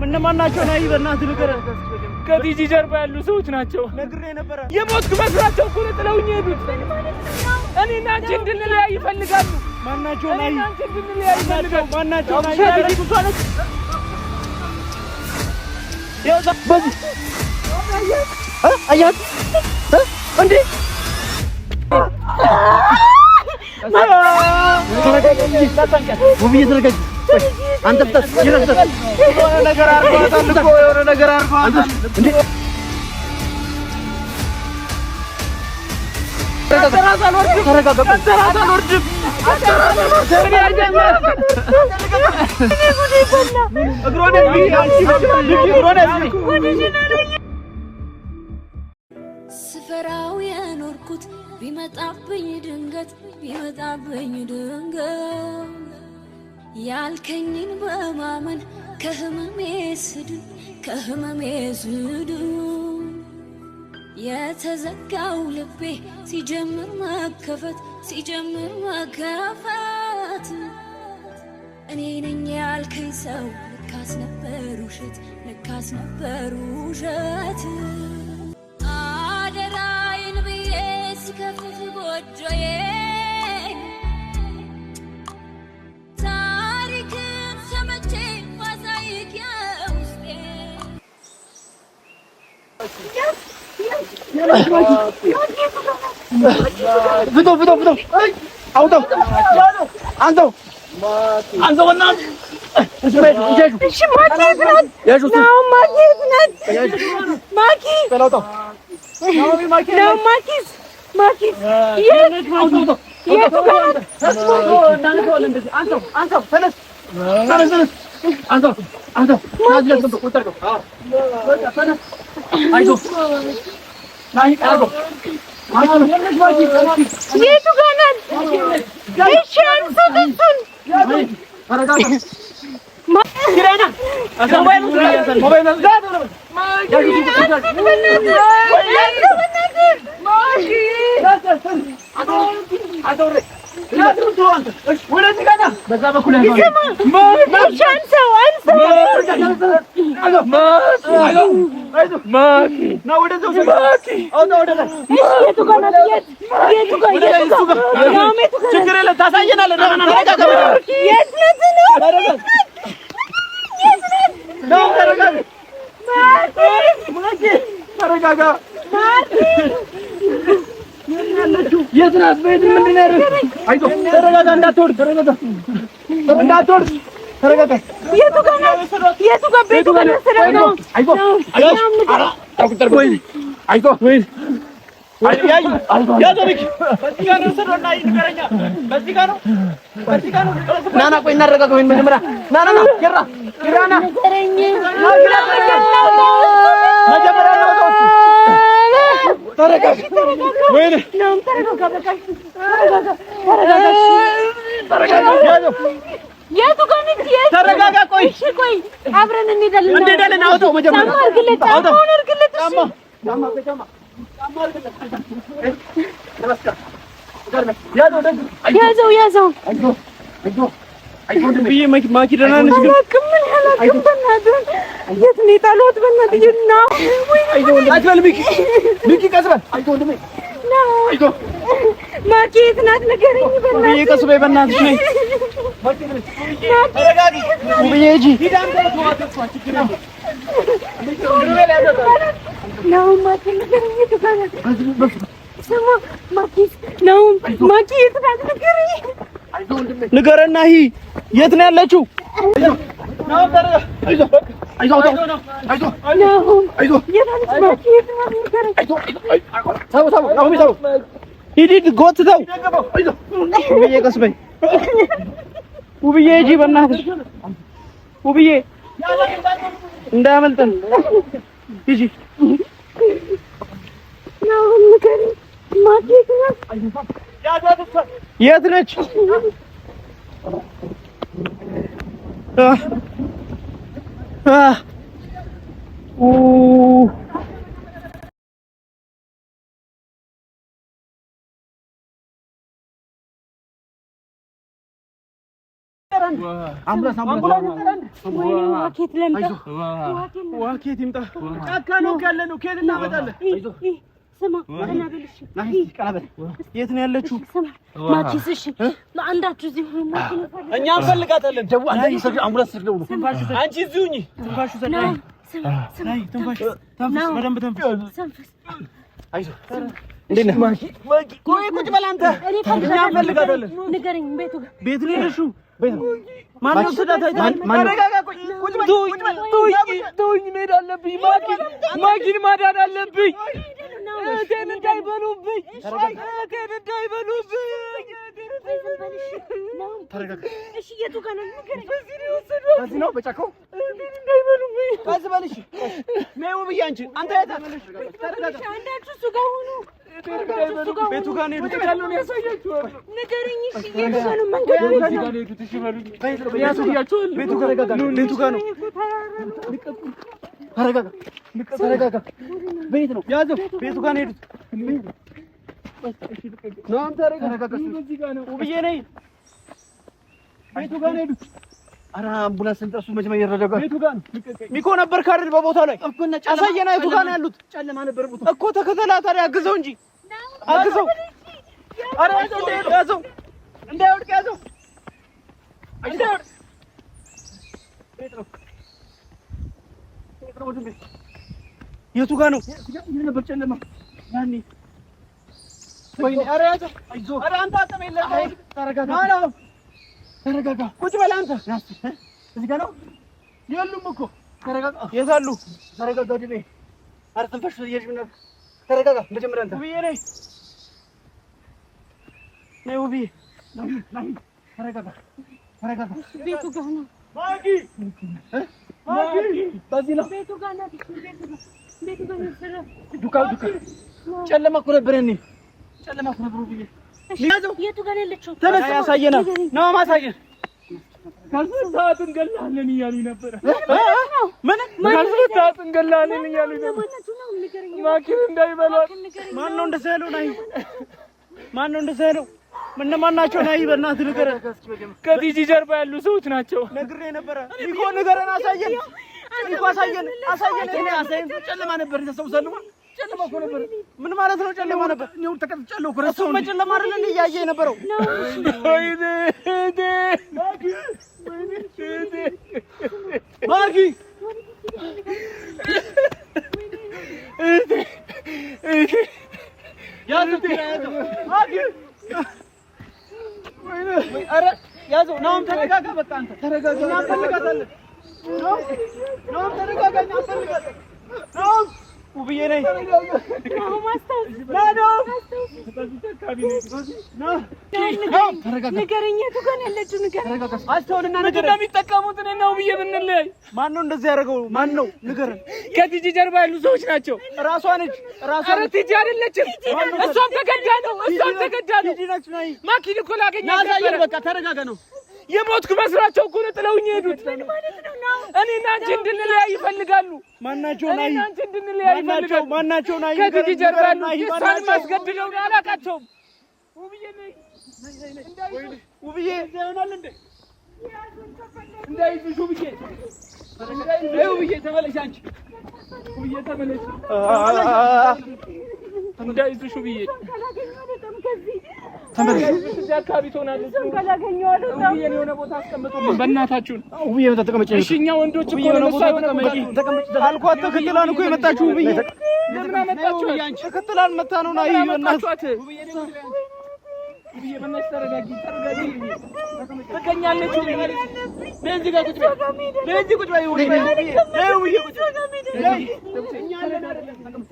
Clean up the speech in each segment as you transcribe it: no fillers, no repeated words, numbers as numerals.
ምንማናቸው ናይ በእናትህ ንገረ ከዲጂ ጀርባ ያሉ ሰዎች ናቸው። ነግሬ ነበር። የሞት መስራቸው እኮ ነው ጥለውኝ ሄዱት። እኔና አንቺ እንድንለያይ ይፈልጋሉ። ማናቸው ናይ አንቺ እንድንለያይ ይፈልጋሉ። ማናቸው ናይ ያረኩት ያው በዚህ አያት እንዴ አንተ ፍጠት ይረፍጠት የሆነ ነገር አርጓታል እኮ የሆነ ነገር አርጓታል እንዴ ስፈራው የኖርኩት ቢመጣብኝ ድንገት ያልከኝን በማመን ከህመሜ ስድን የተዘጋው ልቤ ሲጀምር መከፈት እኔ ነኝ ያልከኝ ሰው ልካስ ነበር ውሸት አደራዬን ብዬ ስከፍት ጎጆዬ ታሪክን ሰምቼ ማሳይክ የውስጤ ፍቶ አውጣው አንተው እናት እሺ ንገረና የት ነው ያለችው? ሂድ ጎትተው ውብዬ ቀስ በይ ውብዬ ሂጂ በእናትሽ ውብዬ እንዳያመልጠን ሂጂ የት ነች? ዋኬት ይምጣ። ጫካ ነው ያለ ነው። ከየት እናመጣለን? ስማ እና በልሽ የት ነው ያለችው? ማኪስ እሺ፣ ለአንዳችሁ እዚህ ማኪስ እኛ እንፈልጋታለን። አምቡላንስ ስደው አንቺ እዚሁ ሁኚ። ትንፋሹ ሰዳይ ትንፋሽ በደንብ ተንፈስ። አይዞህ እንዴት ነህ? ቆይ ቁጭ በል አንተ። እኛ እንፈልጋታለን። ንገረኝ። ቤት ነው ያለሽው? ቤት ነው። ማነው ስዳታይ? ተረጋጋ። ቁጭ በል። ተውኝ፣ መሄድ አለብኝ። ማኪን ማዳን አለብኝ። እቴን እንዳይበሉብኝ። ተረጋጋ። እሺ፣ የቱ ጋር ነው? ንገረኝ። በዚህ ነው በጫካው። እንዳይበሉብኝ። ከዚህ በል። እሺ፣ ነይ ውብዬ። አንተ የት አለሽ? ተረጋጋ። አንዳችሁ እሱ ጋር ሁኑ። ቤቱ ጋር ነው የሄዱት። ያለውን ያሳያችሁ። ንገረኝ። እሺ፣ የቱ ጋር ነው መንገዱ? ቤቱ ጋር ነው የሄዱት። እሺ በሉኝ። ቤቱ ጋር ነው። ተረጋጋ። ቤት ነው ያዘው። ቤቱ ጋር ነው የሄዱት። ነው ተረጋጋ። ውብዬ ነይ። ቤቱ ጋር ነው የሄዱት። ኧረ አምቡላንስ እንጠሱ። መጀመሪያ ይረጋጋ። ቤቱ ጋር ነው። ሚኮ ነበር ካርል በቦታው ላይ አሳየና። የቱ ጋር ነው ያሉት? ጨለማ ነበር ቦታው እኮ። ተከተላት። ታዲያ አግዘው እንጂ አግዘው። ኧረ ያዘው፣ እንዳይወድቅ ያዘው። የቱ ጋር ነው ነበር? ጨለማ ያኔ። ወይኔ! ኧረ ያዘው። አይዞህ። ኧረ አንተ አቅም የለህም። ተረጋጋ። ቁጭ በል አንተ። እዚህ ጋር ነው የሉም እኮ። ተረጋጋ። የት አሉ? ተረጋጋ። ድቤ ኧረ ትንፋሽ እየያዝኩ። ተረጋጋ። መጀመሪያ አንተ ውብዬ ነይ። ውብዬ ተረጋጋ። ቤቱ ጋር ነው። ማጊ በዚህ ነው። ቤቱ ጋር ነው። ዱካ ጨለማ እኮ ነበር ያኔ። ጨለማ እኮ ነበር ውብዬ። የቱ ጋር ያለችው? ተነሳ። ያሳየናል ነው ማሳየን። ከዚህ ሰዓት እንገላለን እያሉኝ ነበር። ምን ከዚህ ሰዓት እንገላለን እያሉኝ ነበር። ማኪን እንዳይበሏት። ማን ነው እንደዛ ያለው? ናይ ማን ነው እንደዛ ያለው? እነማን ናቸው? ናይ በእናትህ ንገረን። ከቲጂ ጀርባ ያሉ ሰዎች ናቸው። ነግሬህ ነበረ እኮ። ንገረን። አሳየን እኮ አሳየን። እኔ አሳየን። ጨለማ ነበር። ተሰውሰሉ። ጨለማ እኮ ነበር። ምን ማለት ነው? ጨለማ ነበር። እኔው ተቀጥቻለሁ እኮ። ረስተው በጨለማ አይደል እንዴ እያየህ የነበረው? ወይኔ ማጊ ያዘው። ናም ተረጋጋ። በቃ አንተ ተረጋጋ። እኛ እንፈልጋታለን። ናም ተረጋጋ። እኛ እንፈልጋታለን። ናም ውብዬ ነይ። ንገረኝ። የቱ ጋር ነው ያለችው? ንገረኝ። አስተውልና ነገር እንደሚጠቀሙት እኔና ውብዬ ብንለያይ። ማን ነው እንደዚህ ያደረገው? ማን ነው? ንገረን። ከቲጂ ጀርባ ያሉ ሰዎች ናቸው። ራሷ ነች። ኧረ ቲጂ አይደለችም። እሷም ተገዳ ነው። ቲጂ ነች። ነይ። ማኪን እኮ ላገኛት ነበር። በቃ ተረጋጋ ነው። የሞትኩ መስሏቸው እኮ ነው ጥለውኝ የሄዱት። እኔና አንቺ እንድንለያይ ይፈልጋሉ። ማናቸው? ናይ አንቺ እንድንለያይ ይፈልጋሉ። ማናቸው? ናይ ከቲጂ ጀርባ ያሉ እሷን ማስገድለው ነው። አላውቃቸውም። ውብዬ ነይ። ውብዬ ይሆናል እንዴ? እንዳይዙሽ ውብዬ። ውብዬ ተመለሽ። አንቺ ውብዬ ተመለሽ። እንዳይዙሽ ውብዬ ተመለሽ። እዚህ አካባቢ ትሆናለች። ውብዬን የሆነ ቦታ አስቀምጡልን በእናታችሁን። ውብዬ ተቀመጭ። እሺ እኛ ወንዶች እኮ ነው ቦታ ተቀመጭ አልኳት። ተከትላን እኮ የመጣችሁ ውብዬ። ለምን አመጣችሁ? ተከትላን መታ ነው። ናይ በእናትህ ውብዬ በእናትሽ ተረጋጊ። ትገኛለች ውብዬ። በዚህ ጋር ቁጭ በይ። በዚህ ቁጭ በይ ውብዬ። ውብዬ ቁጭ በይ። እኛ አለን አይደለም።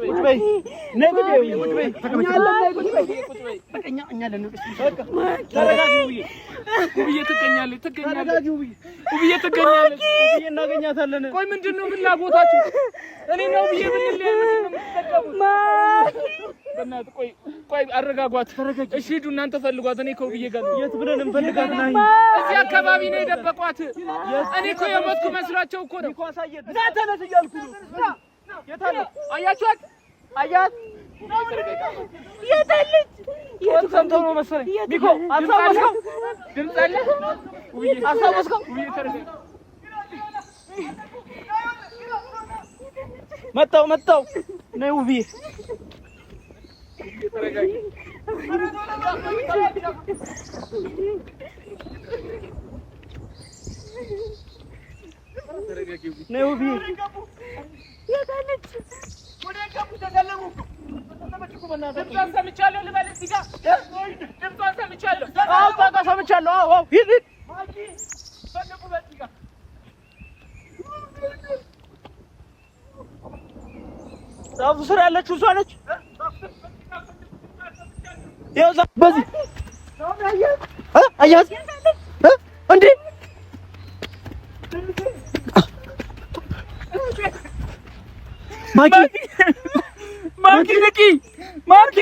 ቁጭ በይ። ነይ ቁጭ በይ። ቁጭ በይ። እኛ አለን። ነይ ቁጭ በይ። እኛ ለነሱ በቃ ተረጋጊ ውብዬ ትገኛለች ተረጋጊ ውብዬ ትገኛለች ውብዬ እናገኛታለን ቆይ ምንድነው ፍላጎታችሁ እኔ ነው ውብዬ ምንድነው የምትጠቀሙት በእናት ቆይ አረጋጓት እሺ ሂዱ እናንተ ፈልጓት እኔ ከውብዬ ጋር የት ብለን እንፈልጋት ናይ እዚህ አካባቢ ነው የደበቋት እኔ እኮ የሞትኩ መስሏቸው እኮ ነው ና ተነስ እያልኩ ነው የታለ አያችኋት አያት የታለች ሰምተው ነው መሰለኝ ሚኮ አሳወስከው ድምፅ አለ ውብዬ አሳወስከው ውብዬ ተረጋጋ መጣው ነይ ውብዬ ተረጋጋ ነይ ውብዬ የታለች ወደ ገቡ ተደለሙ ድምጿን ሰምቻለሁ ልበል እዚህ ጋር ድምጿን ሰምቻለሁ አዎ በቃ ሰምቻለሁ አዎ ሂድ ማጂ በደቡ በዚህ ጋር ዛፉ ስር ያለችው እሷ ነች ያው በዚህ አያት እንዴ ማጂ ንቂ ማጂ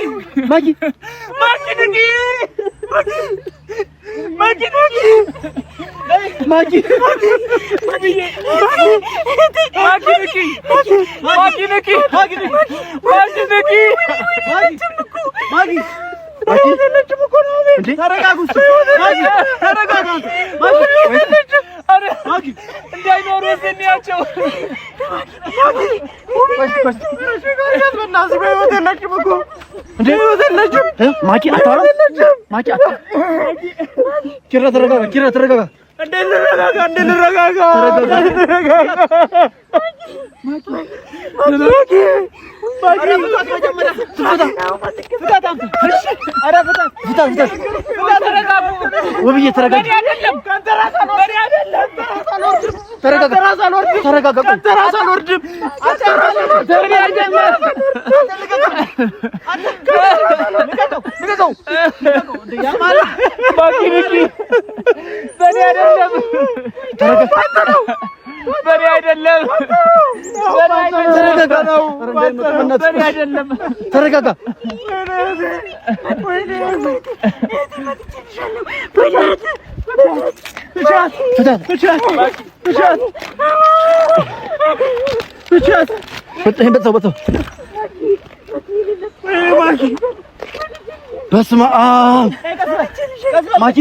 እንዳይኖሩ እንያቸው ማኪ ኪራ ተረጋጋ እንረጋጋ ውብዬ ተረጋጋ በኔ አይደለም ተረጋጋ በስመ አብ ማኪ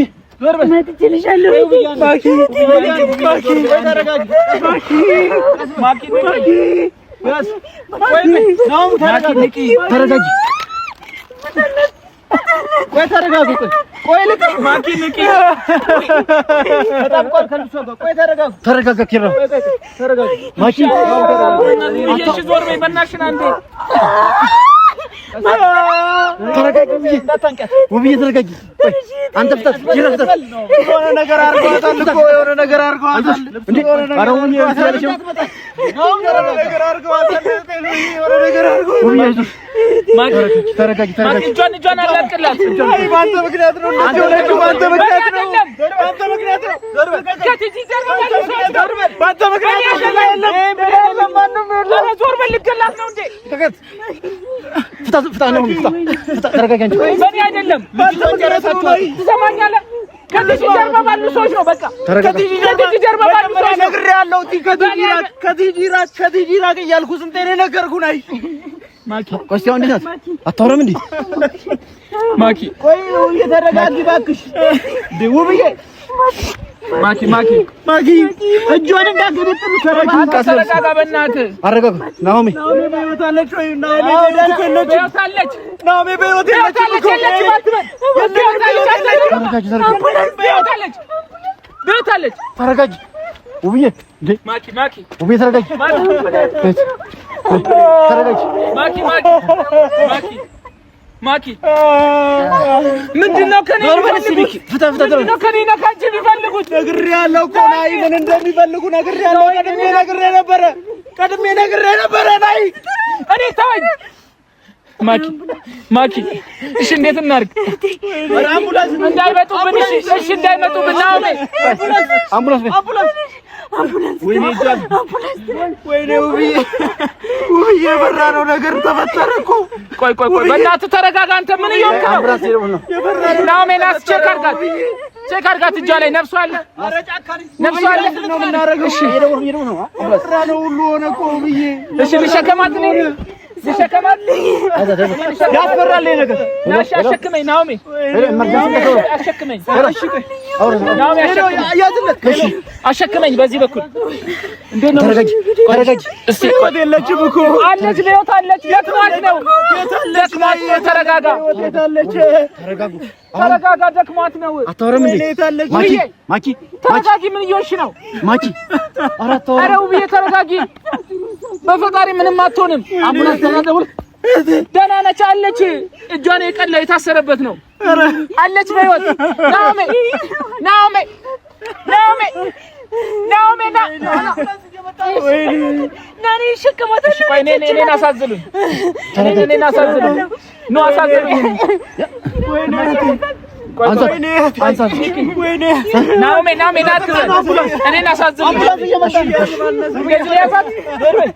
ተረጋጋ ኪራ ውብዬ ተረጋጊ አንተ ፍታት የሆነ ነገር አድርጓታል እኮ የሆነ ነገር አድርጓታል እንዴ ኧረ ውብዬ ያለሽ ተረጋጊ እጇን አላቅላት ባንተ ምክንያት ነው ባንተ ምክንያት ነው ከቲጂ ባንተ ምክንያት ነው ማንም የለም ዞር በል ልገላት ነው እንዴ ፍታ ነው ፍታ ተረጋጋ እንጂ በኔ አይደለም ትሰማኛለህ ከቲጂ ጀርባ ባሉ ሰዎች ነው በቃ ከቲጂ ጀርባ ባሉ ሰዎች ነግሬያለሁ ከቲጂ ራቅ እያልኩ ስንቴ ነገርኩህ ናይ ማኪ ቆይ ሲያው እንዴት አታወራም እንዴ ማኪ ቆይ እየተረጋጊ እባክሽ ውብዬ ማኪ እጇን እንዳገበጥሉ ተረጋጋ በእናትህ አረጋጋ ናኦሚ በህይወት አለች ወይ ናኦሚ በህይወት አለች ተረጋጊ ውብዬ እንዴ ማኪ ውብዬ ተረጋጊ ማኪ ምንድነው ከኔ ፍታ ከኔ ነካንቺ ቢፈልጉት ነግሬያለሁ እኮ ናይ ምን እንደሚፈልጉ ነግሬያለሁ ቀድሜ ነግሬ ነበረ ናይ እኔ ተወኝ ማኪ እሺ እንዴት እናድርግ? አምቡላንስ እንዳይመጡብን። እሺ እንዳይመጡብን። አምቡላንስ ወይኔ ውብዬ የበራ ነው ነገር ተፈጠረ እኮ። ቆይ በእናትህ ተረጋጋ። አንተ ምን እየሆንክ ነው? ናሜ ናስ ቼክ አድርጋት እጇ ላይ ነፍሷ አለ። ነፍሷ አለ ነው የምናደርገው። እሺ የበራ ነው ሁሉ ሆነ እኮ ውብዬ። እሺ ልሸከማት ነው ልሸከማት። ያስፈራል ነገር። ናሽ አሸክመኝ ናሜ አሸክመኝ። ናሜ አሸክመኝ በዚህ በኩል እንዴት ነው? ተረጋጊ እስቲ። የለችም እኮ አለች። ለዮት አለች። ደክሟት ነው። ተረጋጋ። ተረጋጋ። ደክሟት ነው። አታወራም እንዴ? ማኪ ተረጋጊ። ምን እየሆንሽ ነው ማኪ? ኧረ ውብዬ ተረጋጊ። በፈጣሪ ምንም አትሆንም። አምቡላንስ ተናደውል። ደህና ነች አለች። እጇን የቀላ የታሰረበት ነው አለች በህይወት። ናሜ ናኒ ሽከማት። እሺ ቆይ እኔን አሳዝሉኝ። እኔን አሳዝሉኝ። ነው አሳዝሉኝ። ናሜ እኔን አሳዝሉኝ።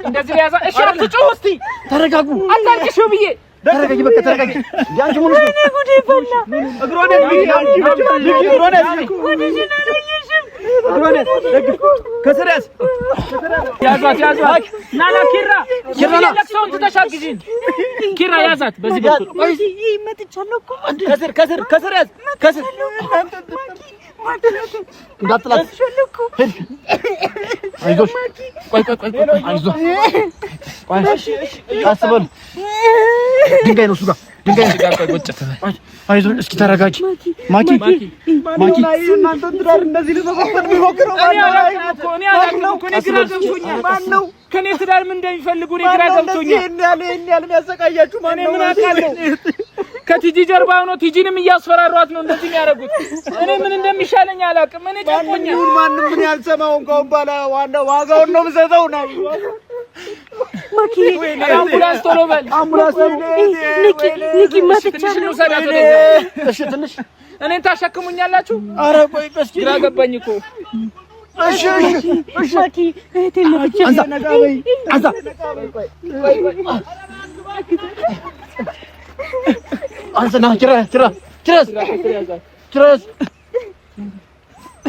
እንደዚህ ያዛት። እሺ አትጩህ እስቲ ተረጋጉ። አታልቅሽ ብዬ ተረጋጊ። በቃ ተረጋጊ። ቢያንቺ ምን ነው ጉዴ ፈላ። እግሮኔት ከስር ያዛት። ናና ኪራ ለቅሶውን ትተሻግዢን። ኪራ ያዛት በዚህ በኩል። መጥቻለሁ እኮ ከስር ያዝ። ከስር እንዳትላት። አይዞሽ። ቆይ አይዞህ። አስበል። ድንጋይ ነው እሱ ጋር ድንጋይ ነው። አይዞህ እስኪ ተረጋጊ። ማኪ እናንተ ትዳር እንደዚህ ለመፈጠር ቢሞክረው ማነው? ከኔ ትዳር ምን እንደሚፈልጉ እኔ ግራ ገብቶኛል። ይሄን ያህል የሚያሰቃያችሁ እኔ ምን አውቃለሁ? ከቲጂ ጀርባ ሆኖ ቲጂንም እያስፈራሯት ነው እንደዚህ የሚያደርጉት። እኔ ምን እንደሚሻለኝ አላውቅም። እኔ ጨቆኛል። ማንም ምን ያልሰማውን ከአሁን በኋላ ዋናው ዋጋውን ነው የምሰጠው። ማኪ አምቡላንስ ቶሎ በል። አምቡላንስ ንቂ መጥቻለሁ። እሺ ትንሽ እኔን ታሸክሙኛላችሁ? ኧረ ቆይ እስኪ ግራ ገባኝ እኮ። እሺ ማኪ እህቴ መጥቻለሁ። አንሳ አንሳና ኪራስ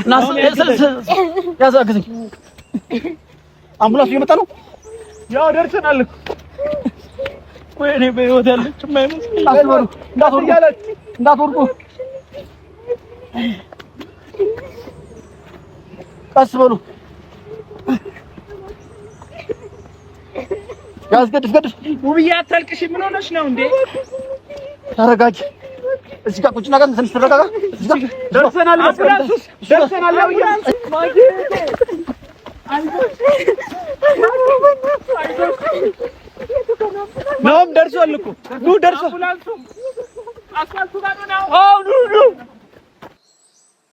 ናስ ያዛግዝኝ። አምቡላንሱ እየመጣ ነው። ያው ደርሰናል እኮ። ወይኔ በህይወት ያለች የማይመስል እንዳትወርቁ። ቀስ በሉ። ያዝገድፍ ውብዬ አታልቅሽ። ምን ሆነሽ ነው እንዴ? ተረጋጊ። እዚህ ጋር ቁጭ ነገር ትንሽ ተረጋጋ። ደርሰናል። ነውም ደርሷል እኮ ኑ ደርሷል። አስፋልቱ ጋር ነው።